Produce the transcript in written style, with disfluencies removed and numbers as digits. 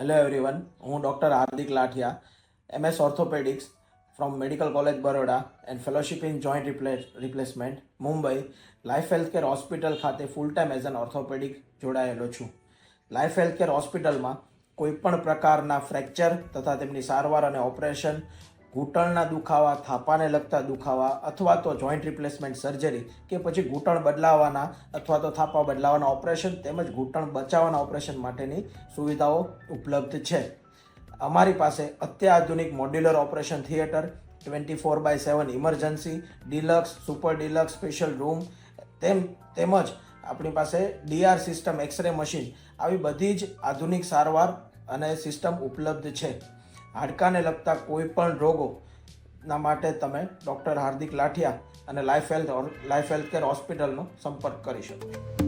Hello everyone, હું doctor Hardik Lathiya, MS orthopaedics from medical college Baroda and fellowship in joint replacement Mumbai life healthcare hospital ખાતે full time as an orthopaedic જોડાયેલો છું. Life healthcare હોસ્પિટલમાં કોઈપણ પ્રકારના fracture તથા તેમની સારવાર અને ઓપરેશન, ઘૂંટણના દુખાવા, થાપાને લગતા દુખાવા અથવા તો જોઈન્ટ રિપ્લેસમેન્ટ સર્જરી કે પછી ઘૂંટણ બદલાવાના અથવા તો થાપા બદલાવાના ઓપરેશન તેમજ ઘૂંટણ બચાવવાના ઓપરેશન માટેની સુવિધાઓ ઉપલબ્ધ છે. અમારી પાસે અત્યાધુનિક modular operation theatre, 24/7 emergency, deluxe, super deluxe, special room તેમજ આપણી પાસે DR સિસ્ટમ, એક્સરે મશીન આવી બધી જ આધુનિક સારવાર અને સિસ્ટમ ઉપલબ્ધ છે. હાડકાને લગતા કોઈ પણ રોગોના માટે તમે ડૉક્ટર હાર્દિક લાઠિયા અને લાઈફ હેલ્થકેર હોસ્પિટલનો સંપર્ક કરી શકો.